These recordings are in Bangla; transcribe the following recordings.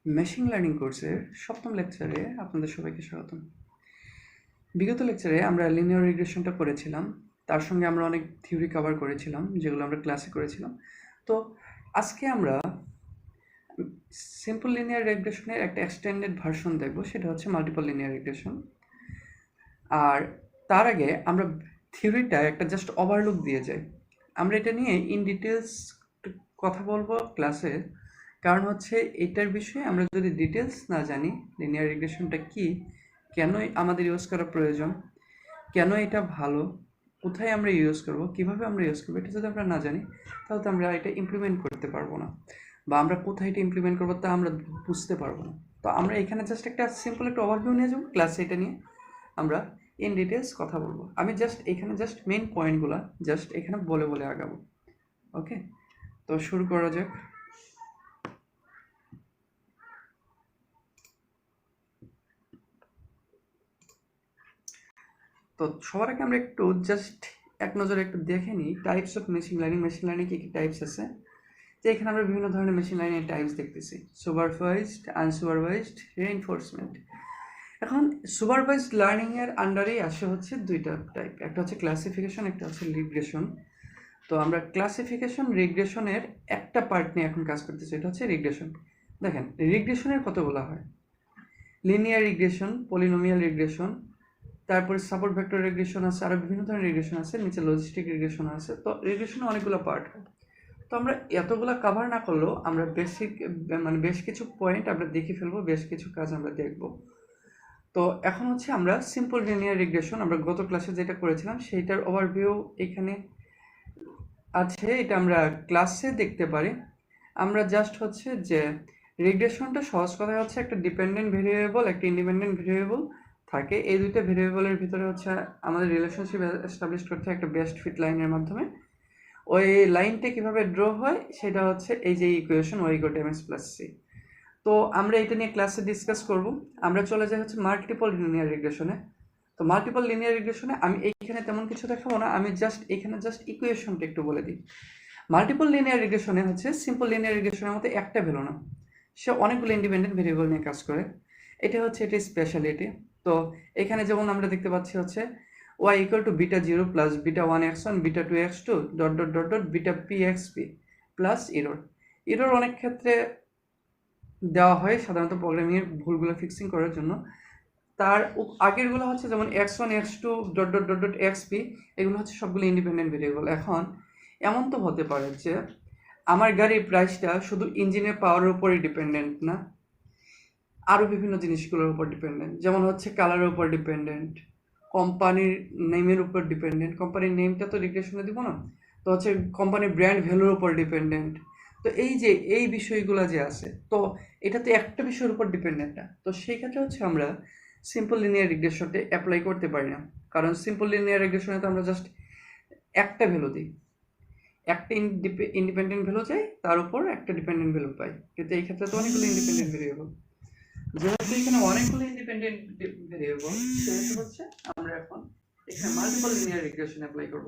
মেশিন লার্নিং কোর্সের সপ্তম লেকচারে আপনাদের সবাইকে স্বাগতম। বিগত লেকচারে আমরা লিনিয়ার রিগ্রেশনটা করেছিলাম, তার সঙ্গে আমরা অনেক থিওরি কভার করেছিলাম যেগুলো আমরা ক্লাসে করেছিলাম। তো আজকে আমরা সিম্পল লিনিয়ার রিগ্রেশনের একটা এক্সটেন্ডেড ভার্সন দেখব, সেটা হচ্ছে মাল্টিপল লিনিয়ার রিগ্রেশন। আর তার আগে আমরা থিওরিটা একটা জাস্ট ওভারলুক দিয়ে যাই। আমরা এটা নিয়ে ইন ডিটেলস কথা বলবো ক্লাসে, কারণ হচ্ছে এটার বিষয়ে আমরা যদি ডিটেলস না জানি, লিনিয়ার রিগ্রেশনটা কি, কেন আমাদের ইউজ করা প্রয়োজন, কেন এটা ভালো, কোথায় আমরা ইউজ করব, কিভাবে আমরা ইউজ করবো, এটা যদি আমরা না জানি তাহলে তো আমরা এটা ইমপ্লিমেন্ট করতে পারবো না, বা আমরা কোথায় এটা ইমপ্লিমেন্ট করবো তা আমরা বুঝতে পারবো না। তো আমরা এখানে জাস্ট একটা সিম্পল একটা ওভারভিউ নিয়ে যাবো ক্লাসে, এটা নিয়ে আমরা ইন ডিটেলস কথা বলবো। আমি এখানে মেইন পয়েন্টগুলো এখানে বলে বলে আগাবো। ওকে, তো শুরু করা যাক। তো সবার আগে আমরা একটু এক নজরে একটু দেখে নিই types of machine learning. Machine learning কি কি টাইপস আছে, যে এখানে আমরা বিভিন্ন ধরনের মেশিন লার্নিং টাইপস দেখতেছি: সুপারভাইজড, আনসুপারভাইজড, রিইনফোর্সমেন্ট। এখন সুপারভাইজড লার্নিং এর আন্ডারেই আসে হচ্ছে দুইটা টাইপ, একটা হচ্ছে ক্লাসিফিকেশন, একটা হচ্ছে রিগ্রেশন। তো আমরা ক্লাসিফিকেশন রিগ্রেশনের একটা পার্ট নিয়ে এখন কাজ করতেছি, এটা হচ্ছে রিগ্রেশন। দেখেন, রিগ্রেশনের কতগুলো হয়: লিনিয়ার রিগ্রেশন, পলিনোমিয়াল রিগ্রেশন, তারপরে সাপোর্ট ভেক্টর রিগ্রেশন আছে, আরও বিভিন্ন ধরনের রিগ্রেশন আছে, নিচে লজিস্টিক রিগ্রেশন আছে। তো রিগ্রেশনে অনেকগুলো পার্ট হয়। তো আমরা এতগুলা কভার না করলেও আমরা বেশ কিছু পয়েন্ট আমরা দেখে ফেলবো, বেশ কিছু কাজ আমরা দেখব। তো এখন হচ্ছে আমরা সিম্পল লিনিয়ার রিগ্রেশন, আমরা গত ক্লাসে যেটা করেছিলাম সেইটার ওভারভিউ এখানে আছে, এটা আমরা ক্লাসে দেখতে পারি। আমরা জাস্ট হচ্ছে যে রিগ্রেশনটা সহজ কথা হচ্ছে একটা ডিপেন্ডেন্ট ভেরিয়েবল, একটা ইন্ডিপেন্ডেন্ট ভেরিয়েবল থাকে। এই দুইটা ভেরিয়েবলের ভিতরে হচ্ছে আমাদের রিলেশনশিপ এস্টাবলিশ করতে হয় একটা বেস্ট ফিট লাইনের মাধ্যমে। ওই লাইনটা কিভাবে ড্র হয় সেটা হচ্ছে এই যে ইকুয়েশন y = mx + c। তো আমরা এটা নিয়ে ক্লাসে ডিসকাস করব। আমরা চলে যাই হচ্ছে মাল্টিপল লিনিয়ার রিগ্রেশনে। তো মাল্টিপল লিনিয়ার রিগ্রেশনে আমি এইখানে তেমন কিছু দেখাবো না, আমি এখানে ইকুয়েশনটা একটু বলে দিই। মাল্টিপল লিনিয়ার রিগ্রেশনে হচ্ছে সিম্পল লিনিয়ার রিগ্রেশনের মধ্যে একটা ভ্যালু না, সে অনেকগুলো ইন্ডিপেন্ডেন্ট ভেরিয়েবল নিয়ে কাজ করে। এটা স্পেশালিটি। তো এখানে যেমন আমরা দেখতে পাচ্ছি হচ্ছে y = β0 + β1x1 β2x2 ... βpxp plus error অনেক ক্ষেত্রে দেওয়া হয় সাধারণত প্রোগ্রামিংয়ের ভুলগুলো ফিক্সিং করার জন্য। তার আগেরগুলো হচ্ছে যেমন x1 x2 ... xp, এগুলো হচ্ছে সবগুলো ইন্ডিপেন্ডেন্ট ভেরিয়েবল। এখন এমন তো হতে পারে যে আমার গাড়ির প্রাইসটা শুধু ইঞ্জিনের পাওয়ারের উপরই ডিপেন্ডেন্ট না, আরও বিভিন্ন জিনিসগুলোর উপর ডিপেন্ডেন্ট, যেমন হচ্ছে কালারের উপর ডিপেন্ডেন্ট, কোম্পানির নেমের উপর ডিপেন্ডেন্ট। কোম্পানির নেমটা তো রিগ্রেশনে দিব না, তো হচ্ছে কোম্পানির ব্র্যান্ড ভ্যালুর উপর ডিপেন্ডেন্ট। তো এই বিষয়গুলো যে আছে, তো এটা তো একটা বিষয়ের উপর ডিপেন্ডেন্ট না। তো সেই ক্ষেত্রে হচ্ছে আমরা সিম্পল লিনিয়ার রিগ্রেশনটা অ্যাপ্লাই করতে পারি না, কারণ সিম্পল লিনিয়ার রিগ্রেশনে তো আমরা জাস্ট একটা ভ্যালু দিই, একটা ইন্ডিপেন্ডেন্ট ভ্যালু চাই, তার উপর একটা ডিপেন্ডেন্ট ভ্যালু পাই। কিন্তু এই ক্ষেত্রে তো অনেকগুলো ইন্ডিপেন্ডেন্ট ভেরিয়েবল, যেহেতু এখানে অনেকগুলো ইন্ডিপেন্ডেন্ট ভেরিয়েবল, সেহেতু হচ্ছে আমরা এখন এখানে মাল্টিপল লিনিয়ার রিগ্রেশন অ্যাপ্লাই করব।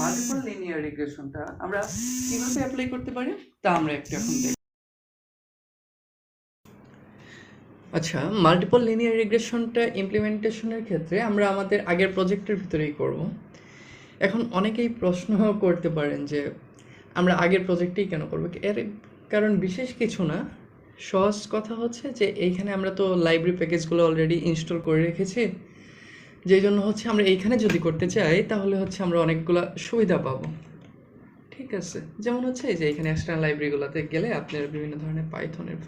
মাল্টিপল লিনিয়ার রিগ্রেশনটা আমরা কিভাবে অ্যাপ্লাই করতে পারি তা আমরা একটু এখন দেখব। আচ্ছা, মাল্টিপল লিনিয়ার রিগ্রেশনটা ইমপ্লিমেন্টেশনের ক্ষেত্রে আমরা আমাদের আগের প্রজেক্টের ভিতরেই করব। এখন অনেকেই প্রশ্ন করতে পারেন যে আমরা আগের প্রজেক্টেই কেন করব। এর কারণ বিশেষ কিছু না, সহজ কথা হচ্ছে যে এইখানে আমরা তো লাইব্রেরি প্যাকেজগুলো অলরেডি ইনস্টল করে রেখেছি, যেই জন্য হচ্ছে আমরা এইখানে যদি করতে চাই তাহলে হচ্ছে আমরা অনেকগুলো সুবিধা পাবো। ঠিক আছে, যেমন হচ্ছে এই যে এখানে এক্সটার্নাল লাইব্রেরিগুলোতে গেলে আপনারা বিভিন্ন ধরনের পাইথনের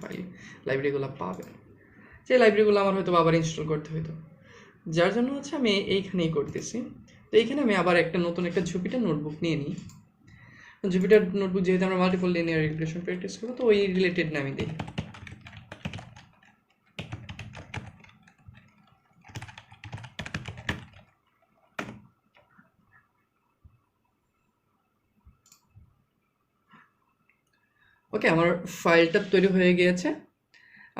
লাইব্রেরিগুলো পাবেন, যে লাইব্রেরিগুলো আমার হয়তো আবার ইনস্টল করতে হতো, যার জন্য হচ্ছে আমি এইখানেই করতেছি। তো এইখানে আমি আবার নতুন একটা জুপিটার নোটবুক নিয়ে নিই। জুপিটার নোটবুক যেহেতু আমরা মাল্টিপল লিনিয়ার রিগ্রেশন প্র্যাকটিস করবো, তো ওই রিলেটেড নামই দিই। ওকে, আমার ফাইলটা তৈরি হয়ে গিয়েছে।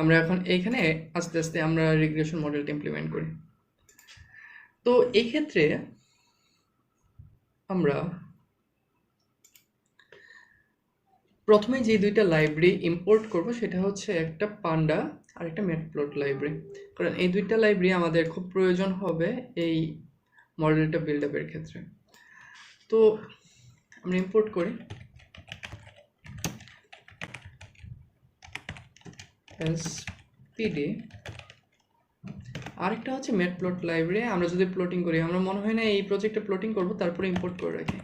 আমরা এখন এইখানে আস্তে আস্তে আমরা রিগ্রেশন মডেলটা ইমপ্লিমেন্ট করি। তো এই ক্ষেত্রে আমরা প্রথমে যে দুইটা লাইব্রেরি ইম্পোর্ট করব সেটা হচ্ছে একটা পান্ডা আর একটা ম্যাটপ্লট লাইব্রেরি, কারণ এই দুইটা লাইব্রেরি আমাদের খুব প্রয়োজন হবে এই মডেলটা বিল্ড আপের ক্ষেত্রে। তো আমরা ইম্পোর্ট করি এসপিডি। আরেকটা হচ্ছে ম্যাটপ্লট লাইব্রেরি। আমরা যদি প্লটিং করি, আমরা মনে হয় না এই প্রজেক্টে প্লটিং করব তারপরে ইম্পোর্ট করে রাখি।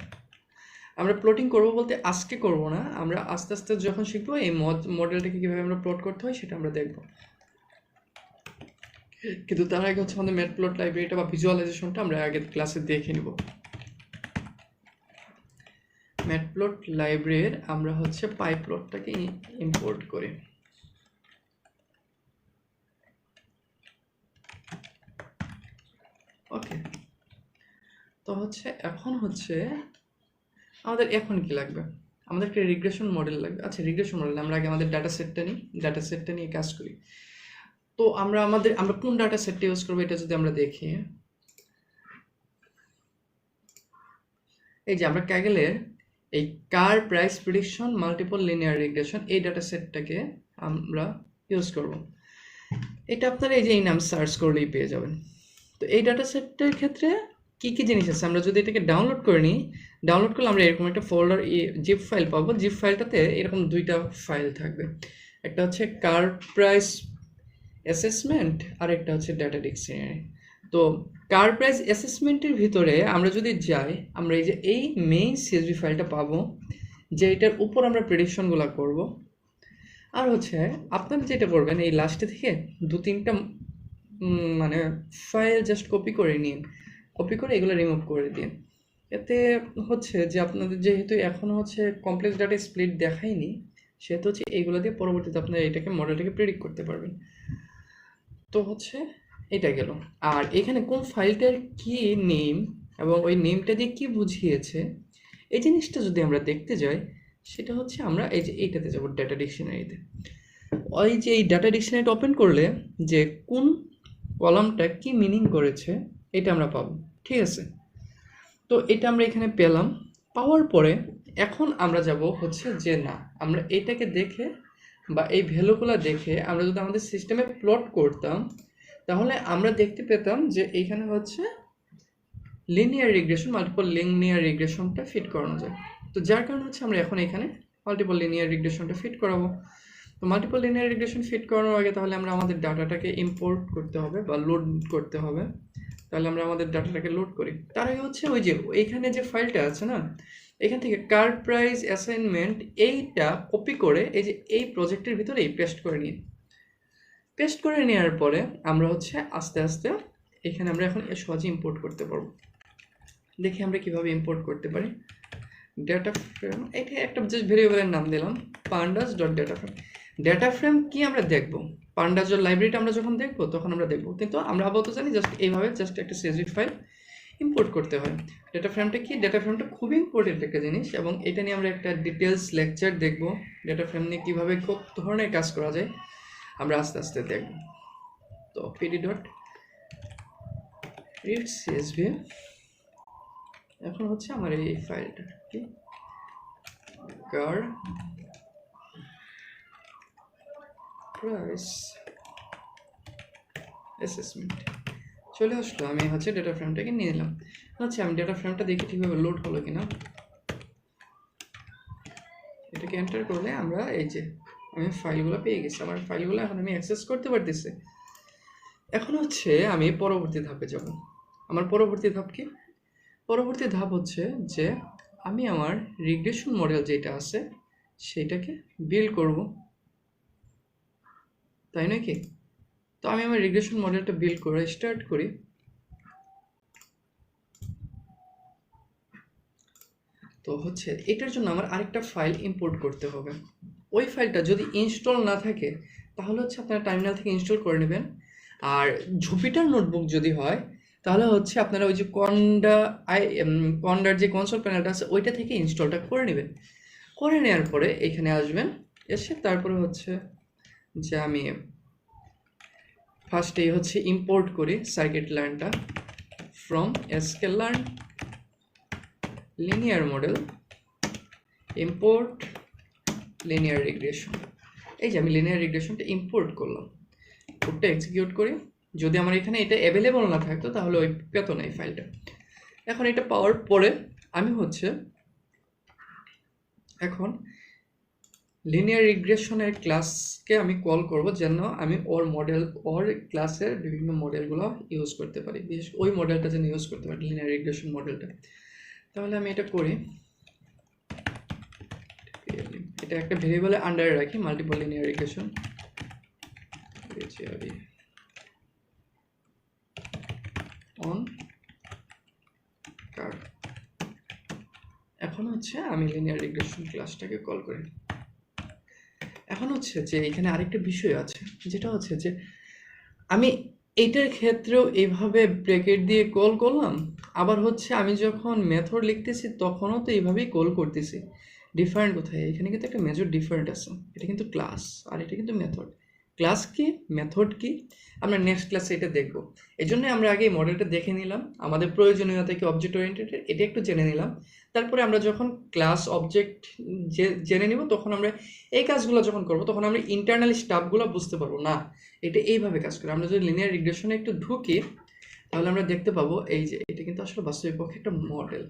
আমরা প্লটিং করব বলতে আজকে করব না, আমরা আস্তে আস্তে যখন শিখবো এই মডেলটাকে কীভাবে আমরা প্লট করতে হয় সেটা আমরা দেখব। কিন্তু তার আগে হচ্ছে আমাদের ম্যাটপ্লট লাইব্রেরিটা বা ভিজুয়ালাইজেশনটা আমরা আগে ক্লাসে দেখে নিব। ম্যাটপ্লট লাইব্রেরির আমরা হচ্ছে পাইপ্লটটাকে ইম্পোর্ট করি। ওকে, তো হচ্ছে এখন হচ্ছে আমাদের এখন কি লাগবে, আমাদের একটা রিগ্রেশন মডেল লাগবে। আচ্ছা, রিগ্রেশন মডেল আমরা আগে আমাদের ডাটা সেটটা নিয়ে কাজ করি। তো আমরা কোন ডাটা সেটটা ইউজ করবো এটা যদি আমরা দেখি, এই যে আমরা ক্যাগেলের এই car price prediction multiple linear regression এই ডাটা সেটটাকে আমরা ইউজ করব। এটা আপনারা এই যে এই নাম সার্চ করলেই পেয়ে যাবেন। তো এই ডাটা সেটটার ক্ষেত্রে কি কি জিনিস আছে, আমরা যদি এটাকে ডাউনলোড করে নিই, ডাউনলোড করলে আমরা এরকম একটা ফোল্ডার জিপ ফাইল পাবো। জিপ ফাইলটাতে এরকম দুইটা ফাইল থাকবে, একটা হচ্ছে কার প্রাইস অ্যাসেসমেন্ট আর একটা হচ্ছে ডাটা ডিকশনারি। তো কার প্রাইস অ্যাসেসমেন্টের ভিতরে আমরা যদি যাই, আমরা এই যে এই মেইন সিএসভি ফাইলটা পাবো, যে এটার উপর আমরা প্রেডিকশনগুলো করব। আর হচ্ছে আপনারা যেটা করবেন, এই লাস্টে থেকে দু তিনটা মানে ফাইল জাস্ট কপি করে নিন, কপি করে এগুলো রিমুভ করে দিন। এতে হচ্ছে যে আপনাদের যেহেতু এখনও হচ্ছে কমপ্লেক্স ডাটা স্প্লিট দেখায়নি, সেহেতু হচ্ছে এইগুলো দিয়ে পরবর্তীতে আপনারা এটাকে মডেলটাকে প্রেডিক্ট করতে পারবেন। তো হচ্ছে এটা গেল। আর এখানে কোন ফাইলটার কি নেম এবং ওই নেমটা দিয়ে কি বুঝিয়েছে এই জিনিসটা যদি আমরা দেখতে যাই, সেটা হচ্ছে আমরা এই যে এইটাতে যাব, ডাটা ডিকশনারিতে। ওই যে এই ডাটা ডিকশনারিটা ওপেন করলে যে কোন কলামটা কি মিনিং করেছে এটা আমরা পাবো, ঠিক আছে? তো এটা আমরা এখানে পেলাম। পাওয়ার পরে এখন আমরা যাব হচ্ছে যে না, আমরা এটাকে দেখে বা এই ভ্যালুগুলো দেখে আমরা যদি আমাদের সিস্টেমে প্লট করতাম, তাহলে আমরা দেখতে পেতাম যে এইখানে হচ্ছে লিনিয়ার রিগ্রেশন, মাল্টিপল লিনিয়ার রিগ্রেশনটা ফিট করানো যায়। তো যার কারণে হচ্ছে আমরা এখন এখানে মাল্টিপল লিনিয়ার রিগ্রেশনটা ফিট করাবো। তো মাল্টিপল লিনিয়ার রিগ্রেশন ফিট করানোর আগে তাহলে আমরা আমাদের ডাটাটাকে ইম্পোর্ট করতে হবে বা লোড করতে হবে। তাহলে আমরা আমাদের ডাটাটাকে লোড করি। তার আগে হচ্ছে ওই যে এইখানে যে ফাইলটা আছে না, এখান থেকে কার প্রাইস অ্যাসাইনমেন্ট এইটা কপি করে এই যে এই প্রজেক্টের ভিতরে পেস্ট করে নিই। পেস্ট করে নেওয়ার পরে আমরা হচ্ছে আস্তে আস্তে এখানে আমরা এখন সহজে ইম্পোর্ট করতে পারবো। দেখি আমরা কিভাবে ইম্পোর্ট করতে পারি। ডেটা ফ্রেম, এটা একটা জাস্ট ভেরিয়েবলের নাম দিলাম pandas dot data frame. Data frame কি আমরা দেখব, pandas ডট লাইব্রেরিটা আমরা যখন দেখবো তখন আমরা দেখবো, কিন্তু আমরা আপাতত জানি জাস্ট এইভাবে জাস্ট একটা CSV ফাইল ইম্পোর্ট করতে হয়। ডেটা ফ্রেমটা কি, ডেটা ফ্রেমটা খুবই ইম্পর্টেন্ট একটা জিনিস, এবং এটা নিয়ে আমরা একটা ডিটেলস লেকচার দেখবো। ডেটা ফ্রেম নিয়ে কীভাবে খুব ধরনের কাজ করা যায় আমরা আস্তে আস্তে দেখব। তো pd ডট রিড CSV, এখন হচ্ছে আমার এই ফাইলটা কি কার প্রাইস অ্যাসেসমেন্ট চলে আসলো। আমি হচ্ছে ডেটা ফ্রেমটাকে নিয়ে নিলাম। আচ্ছা, আমি ডেটা ফ্রেমটা দেখি ঠিকভাবে লোড হলো কিনা। এটাকে এন্টার করলে আমরা এই যে আমি ফাইলগুলো পেয়ে গেছি, আমার ফাইলগুলো এখন আমি অ্যাক্সেস করতে পারতেছি। এখন হচ্ছে আমি পরবর্তী ধাপে যাব। আমার পরবর্তী ধাপ কি? পরবর্তী ধাপ হচ্ছে যে আমি আমার রিগ্রেশন মডেল যেটা আছে সেটাকে বিল্ড করব, তাই নাকি? তো আমি আমার রিগ্রেশন মডেলটা বিল্ড করে স্টার্ট করি। তো হচ্ছে এটার জন্য আমার আরেকটা ফাইল ইম্পোর্ট করতে হবে। ওই ফাইলটা যদি ইনস্টল না থাকে তাহলে হচ্ছে আপনারা টার্মিনাল থেকে ইনস্টল করে নেবেন। আর জুপিটার নোটবুক যদি হয় তাহলে হচ্ছে আপনারা ওই যে কন্ডার যে কনসোল প্যানেলটা আছে ওইটা থেকে ইনস্টলটা করে নেবেন। করে নেওয়ার পরে এখানে আসবেন, এসে তারপরে হচ্ছে যে আমি ফার্স্টেই হচ্ছে ইম্পোর্ট করি সার্কিট লার্নটা from sklearn linear model import linear regression. এই যে আমি লিনিয়ার রিগ্রেশনটা ইম্পোর্ট করলাম, কোডটা এক্সিকিউট করি। যদি আমার এখানে এটা অ্যাভেলেবল না থাকতো তাহলে ওই পেত না এই ফাইলটা। এখন এটা পাওয়ার পরে আমি হচ্ছে এখন লিনিয়ার রিগ্রেশনের ক্লাসকে আমি কল করব যেন আমি ওর ক্লাসের বিভিন্ন মডেলগুলো ইউজ করতে পারি, বিশেষ ওই মডেলটা যেন ইউজ করতে পারি, লিনিয়ার রিগ্রেশন মডেলটা। তাহলে আমি এটা করি, এটা একটা ভেরিয়েবলের আন্ডারে রাখি, মাল্টিপল লিনিয়ার রিগ্রেশন অন কার। এখন হচ্ছে আমি লিনিয়ার রিগ্রেশন ক্লাসটাকে কল করি। এখন হচ্ছে যে এখানে আরেকটা বিষয় আছে, যেটা হচ্ছে যে আমি এইটার ক্ষেত্রেও এইভাবে ব্র্যাকেট দিয়ে কল করলাম, আবার হচ্ছে আমি যখন মেথড লিখতেছি তখনও তো এইভাবেই কল করতেছি। ডিফারেন্ট কোথায়? এখানে কিন্তু একটা মেজর ডিফারেন্ট আছে। এটা কিন্তু ক্লাস আর এটা কিন্তু মেথড। ক্লাস কি, মেথড কি, আমরা নেক্সট ক্লাসে এটা দেখব। এই জন্য আমরা আগে এই মডেলটা দেখে নিলাম, আমাদের প্রয়োজনীয়তা কি অবজেক্ট ওরিয়েন্টেড এটা একটু জেনে নিলাম। তারপরে আমরা যখন ক্লাস অবজেক্ট জেনে নিব তখন আমরা এই কাজগুলো যখন করব তখন আমরা ইন্টারনাল স্টাফগুলো বুঝতে পারবো না এটা এইভাবে কাজ করে। আমরা যদি লিনিয়ার রিগ্রেশনে একটু ঢুকি তাহলে আমরা দেখতে পাবো এই যে এটা কিন্তু আসলে বাস্তবিক পক্ষে একটা মডেল,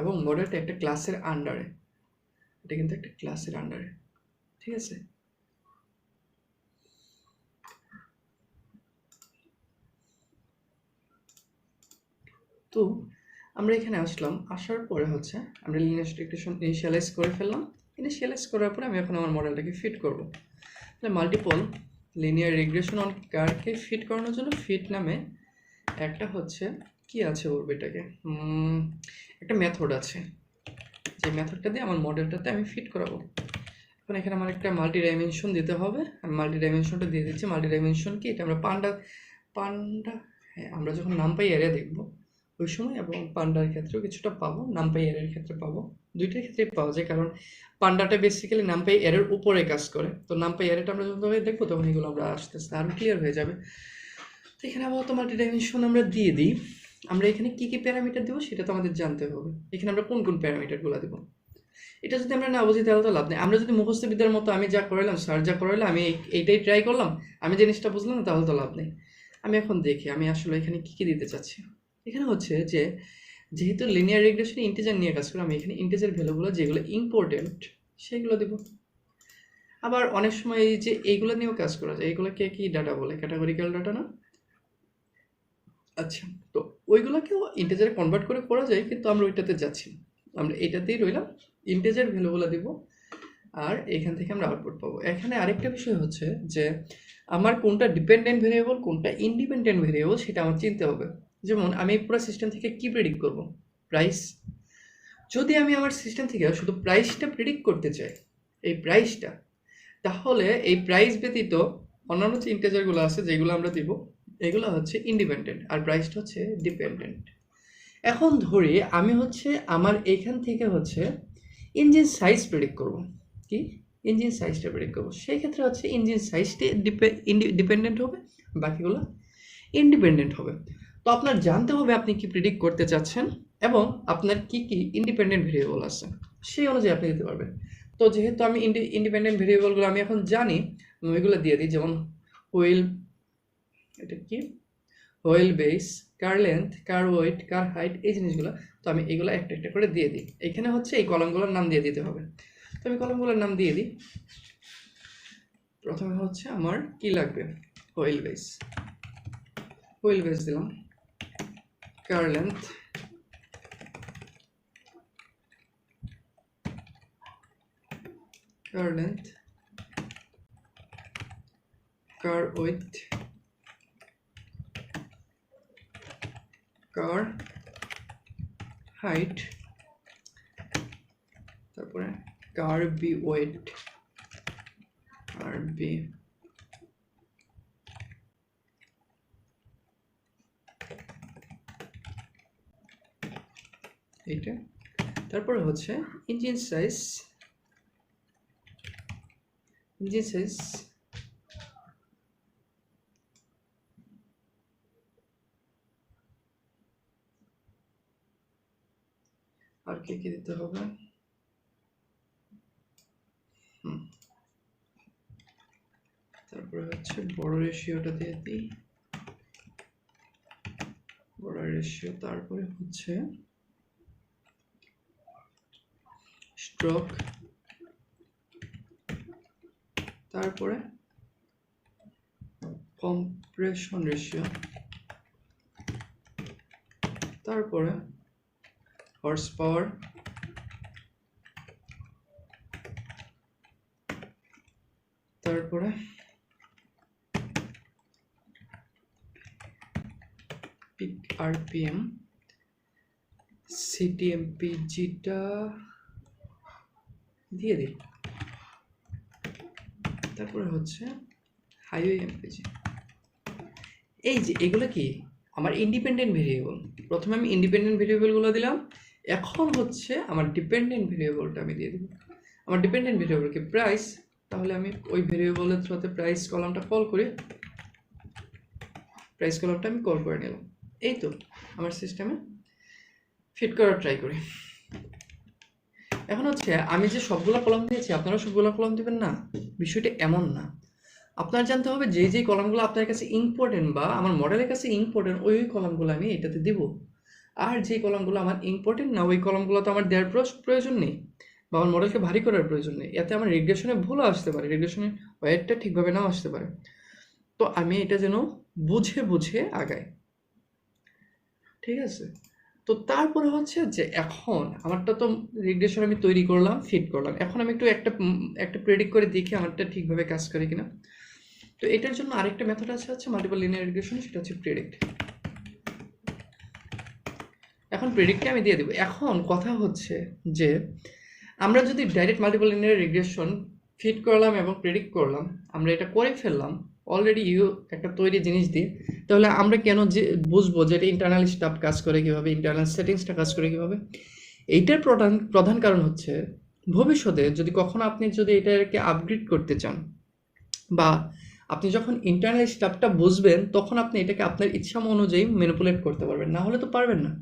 এবং মডেলটা একটা ক্লাসের আন্ডারে, এটা কিন্তু একটা ক্লাসের আন্ডারে, ঠিক আছে? তো আমরা এখানে আসলাম, আসার পরে হচ্ছে আমরা লিনিয়ার রিগ্রেশন ইনিশিয়ালাইজ করে ফেললাম। ইনিশিয়ালাইজ করার পরে আমি এখন আমার মডেলটাকে ফিট করব। তাহলে মাল্টিপল লিনিয়ার রিগ্রেশন অন কারকে ফিট করানোর জন্য ফিট নামে একটা হচ্ছে কি আছে বলবো এটাকে, একটা মেথড আছে, যে মেথডটা দিয়ে আমার মডেলটাতে আমি ফিট করাবো। এখন এখানে আমার একটা মাল্টি ডাইমেনশন দিতে হবে, আমি মাল্টি ডাইমেনশনটা দিয়ে দিচ্ছি। মাল্টি ডাইমেনশন কি, এটা আমরা পান্ডা হ্যাঁ আমরা যখন নামপাই এরিয়া দেখবো ওই সময়, এবং পান্ডার ক্ষেত্রেও কিছুটা পাবো, নামপাই এরিয়ার ক্ষেত্রে পাবো, দুইটার ক্ষেত্রেই পাওয়া যায়, কারণ পান্ডাটা বেসিক্যালি নামপাই এরিয়ার উপরে কাজ করে। তো নামপাই এরিয়াটা আমরা যখন দেখবো তখন এগুলো আমরা আস্তে আস্তে আরও ক্লিয়ার হয়ে যাবে। তো এখানে আপাতত মাল্টি ডাইমেনশন আমরা দিয়ে দিই। আমরা এখানে কি কি প্যারামিটার দেবো সেটা তো আমাদের জানতে হবে। এখানে আমরা কোন কোন প্যারামিটারগুলো দেবো এটা যদি আমরা না বুঝি তাহলে তো লাভ নেই। আমরা যদি মুখস্থ বিদ্যার মতো আমি যা করাইলাম, স্যার যা করাইলাম, আমি এইটাই ট্রাই করলাম, আমি জিনিসটা বুঝলাম না, তাহলে তো লাভ নেই। আমি এখন দেখি আমি আসলে এখানে কী কী দিতে চাচ্ছি। এখানে হচ্ছে যে যেহেতু লিনিয়ার রিগ্রেশনে ইন্টিজার নিয়ে কাজ করে, আমি এখানে ইন্টিজার ভ্যালুগুলো যেগুলো ইম্পর্টেন্ট সেগুলো দেব। আবার অনেক সময় এই যে এইগুলো নিয়েও কাজ করা যায়, এইগুলোকে কি ডাটা বলে, ক্যাটাগরিক্যাল ডাটা না? আচ্ছা, তো ওইগুলোকেও ইন্টিজারে কনভার্ট করে করা যায়, কিন্তু আমরা ওইটাতে যাচ্ছি, আমরা এইটাতেই রইলাম, ইন্টিজার ভ্যালুগুলো দিব, আর এখান থেকে আমরা আউটপুট পাবো। এখানে আরেকটা বিষয় হচ্ছে যে আমার কোনটা ডিপেন্ডেন্ট ভেরিয়েবল কোনটা ইন্ডিপেন্ডেন্ট ভেরিয়েবল সেটা আমার চিনতে হবে। যেমন আমি পুরো সিস্টেম থেকে কি প্রেডিক্ট করব, প্রাইস। যদি আমি আমার সিস্টেম থেকে শুধু প্রাইসটা প্রেডিক্ট করতে চাই, এই প্রাইসটা, তাহলে এই প্রাইস ব্যতীত অন্যান্য যে ইন্টিজারগুলো আছে যেগুলো আমরা দিব এগুলো হচ্ছে ইন্ডিপেন্ডেন্ট, আর প্রাইসটা হচ্ছে ডিপেন্ডেন্ট। এখন ধরি আমি হচ্ছে আমার এখান থেকে হচ্ছে ইঞ্জিন সাইজ প্রেডিক্ট করব। কি, ইঞ্জিন সাইজটা প্রেডিক্ট করবো, সেই ক্ষেত্রে হচ্ছে ইঞ্জিন সাইজটি ডিপেন্ডেন্ট হবে, বাকিগুলো ইন্ডিপেন্ডেন্ট হবে। তো আপনার জানতে হবে আপনি কি প্রেডিক্ট করতে চাচ্ছেন এবং আপনার কি কি ইন্ডিপেন্ডেন্ট ভেরিয়েবল আছে, সেই অনুযায়ী আপনি দিতে পারবেন। তো যেহেতু আমি ইন্ডিপেন্ডেন্ট ভেরিয়েবলগুলো আমি এখন জানি, ওইগুলো দিয়ে দিই। যেমন হুইল, এটা কি, হুইল বেস, কার লেন্থ, কার ওয়েট, কার হাইট, এই জিনিসগুলো। তো আমি এগুলো একটা একটা করে দিয়ে দিই। এখানে হচ্ছে এই কলামগুলোর নাম দিয়ে দিতে হবে। তো আমি কলামগুলোর নাম দিয়ে দিই। প্রথমে হচ্ছে আমার কি লাগবে, হুইল বেস, হুইল বেস দিলাম, কার লেন্থ, কার লেন্থ, কার ওয়েট, কার হাইট, তারপরে কার বি ওয়েট, কার বি এইটা, তারপরে হচ্ছে ইঞ্জিন সাইজ, ইঞ্জিন সাইজ আর কি কি দিতে হবে, তারপরে হচ্ছে বড় রেশিওটা দিয়ে দিই, বড় রেশিও। তারপরে হচ্ছে স্ট্রোক, তারপরে কম্প্রেশন রেশিও, তারপরে হর্স পাওয়ার, তারপরে পিক আরপিএম, সিটিএমপিজিটা দিয়ে দিই, তারপরে হচ্ছে হাইওয়ে এমপিজি। এই যে এগুলো কি আমার ইন্ডিপেন্ডেন্ট ভেরিয়েবল। প্রথমে আমি ইন্ডিপেন্ডেন্ট ভেরিয়েবলগুলো দিলাম, এখন হচ্ছে আমার ডিপেন্ডেন্ট ভেরিয়েবলটা আমি দিয়ে দেব। আমার ডিপেন্ডেন্ট ভেরিয়েবল কি প্রাইস, তাহলে আমি ওই ভেরিয়েবলের থ্রুতে প্রাইস কলামটা কল করি, প্রাইস কলামটা আমি কল করে নিলাম। এই তো আমার সিস্টেমে ফিট করার ট্রাই করি। এখন হচ্ছে আমি যে সবগুলো কলাম দিয়েছি আপনারা সবগুলো কলাম দেবেন না, বিষয়টা এমন না। আপনার জানতে হবে যে যে কলামগুলো আপনার কাছে ইম্পর্টেন্ট বা আমার মডেলের কাছে ইম্পর্টেন্ট ওই কলামগুলো আমি এটাতে দেব। আর যে কলামগুলো আমার ইম্পর্টেন্ট না ওই কলামগুলো তো আমার দেওয়ার প্রয়োজন নেই বা আমার মডেলকে ভারী করার প্রয়োজন নেই। এতে আমার রিগ্রেশনে ভুলও আসতে পারে, রিগ্রেশনের ওয়েটটা ঠিকভাবে নাও আসতে পারে। তো আমি এটা যেন বুঝে বুঝে আগাই, ঠিক আছে? তো তারপরে হচ্ছে যে এখন আমারটা তো রিগ্রেশন আমি তৈরি করলাম, ফিট করলাম। এখন আমি একটু একটা প্রেডিক্ট করে দেখি আমারটা ঠিকভাবে কাজ করে কিনা। তো এটার জন্য আরেকটা মেথড আছে মাল্টিপল লিনিয়ার রিগ্রেশন, সেটা হচ্ছে প্রেডিক্ট। এখন প্রেডিক্টে আমি দিয়ে দেবো। এখন কথা হচ্ছে যে আমরা যদি direct multiple linear regression fit করলাম এবং প্রেডিক্ট করলাম, আমরা এটা করে ফেললাম অলরেডি একটা তৈরি জিনিস দিয়ে, তাহলে আমরা কেন যে বুঝবো যে এটা ইন্টারনাল স্টাফ কাজ করে কীভাবে, ইন্টারনাল সেটিংসটা কাজ করে কীভাবে? এইটার প্রধান কারণ হচ্ছে ভবিষ্যতে যদি কখনো আপনি যদি এটাকে আপগ্রেড করতে চান বা আপনি যখন ইন্টারনাল স্টাফটা বুঝবেন তখন আপনি এটাকে আপনার ইচ্ছা অনুযায়ী ম্যানিপুলেট করতে পারবেন, না হলে তো পারবেন না।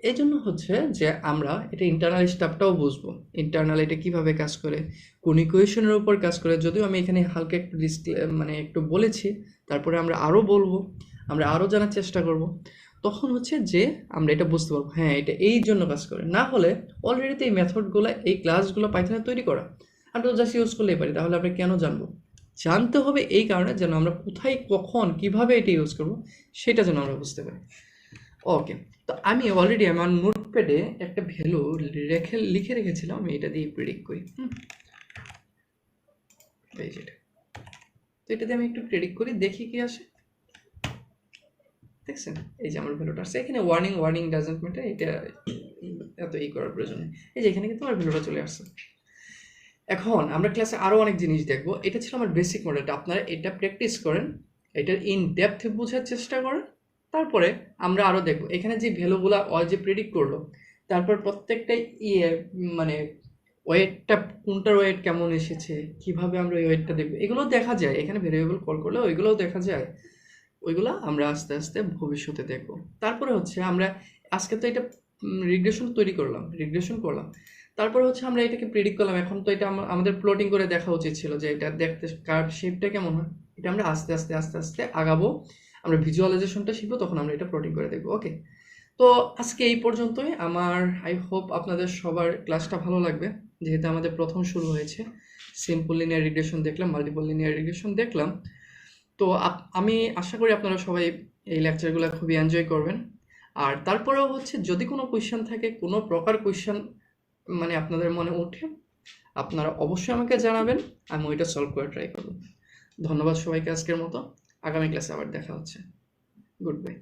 এই জন্য হচ্ছে যে আমরা এটা ইন্টারনাল স্টাফটাও বুঝবো, ইন্টারনাল এটা কিভাবে কাজ করে, কোন ইকুয়েশনের উপর কাজ করে। যদিও আমি এখানে হালকা একটু একটু বলেছি, তারপরে আমরা আরও বলবো, আমরা আরও জানার চেষ্টা করব। তখন হচ্ছে যে আমরা এটা বুঝতে পারবো হ্যাঁ এটা এই জন্য কাজ করে। না হলে অলরেডি তো এই মেথডগুলো এই ক্লাসগুলো পাইথনে তৈরি করা, আমরা তো জাস্ট ইউজ করলেই পারি, তাহলে আমরা কেন জানবো? জানতে হবে এই কারণে যেন আমরা কোথায় কখন কিভাবে এটা ইউজ করবো সেটা যেন আমরা বুঝতে পারি। ওকে, তো আমি অলরেডি আমার নোটপ্যাডে একটা ভ্যালু লিখে রেখেছিলাম, আমি এটা দিয়ে প্রেডিক্ট করি। এই যেটা, তো এটা দিয়ে আমি একটু প্রেডিক্ট করি, দেখি কি আসে। দেখছেন এই যে আমার ভ্যালুটা আসছে এখানে, ওয়ার্নিং ডাজন্ট ম্যাটার, এটা এত করার প্রয়োজন নেই। এই যে এখানে কিন্তু আমার ভ্যালুটা চলে আসছে। এখন আমরা ক্লাসে আরও অনেক জিনিস দেখবো। এটা ছিল আমার বেসিক মডেলটা, আপনারা এটা প্র্যাকটিস করেন, এটার ইন ডেপথ বোঝার চেষ্টা করেন। তারপরে আমরা আরও দেখবো এখানে যে ভ্যালুগুলো যে প্রেডিক্ট করলো, তারপর প্রত্যেকটাই মানে ওয়েটটা কোনটার ওয়েট কেমন এসেছে, কিভাবে আমরা ওই ওয়েটটা দেখবো, এগুলো দেখা যায় এখানে ভেরিয়েবল কল করলে, ওইগুলোও দেখা যায়। ওইগুলো আমরা আস্তে আস্তে ভবিষ্যতে দেখব। তারপরে হচ্ছে আমরা আজকে তো এটা রিগ্রেশন করলাম, তারপরে হচ্ছে আমরা এটাকে প্রেডিক্ট করলাম। এখন তো এটা আমাদের প্লটিং করে দেখা উচিত ছিল যে এটা দেখতে কার্ভ শেপটা কেমন হয়। এটা আমরা আস্তে আস্তে আগাবো, আমরা ভিজুয়ালাইজেশনটা শিখবো, তখন আমরা এটা প্লটিং করে দেখবো। ওকে, তো আজকে এই পর্যন্তই। আমার আই হোপ আপনাদের সবার ক্লাসটা ভালো লাগবে, যেহেতু আমাদের প্রথম শুরু হয়েছে। সিম্পল লিনিয়ার রিগ্রেশন দেখলাম, মাল্টিপল লিনিয়ার রিগ্রেশন দেখলাম। তো আমি আশা করি আপনারা সবাই এই লেকচারগুলো খুবই এনজয় করবেন। আর তারপরেও হচ্ছে যদি কোনো কোয়েশ্চেন থাকে, কোনো প্রকার কোয়েশ্চেন মানে আপনাদের মনে ওঠে, আপনারা অবশ্যই আমাকে জানাবেন, আমি ওইটা সলভ করে ট্রাই করব। ধন্যবাদ সবাইকে আজকের মতো, আগামী ক্লাসে আবার দেখা হচ্ছে। Good bye.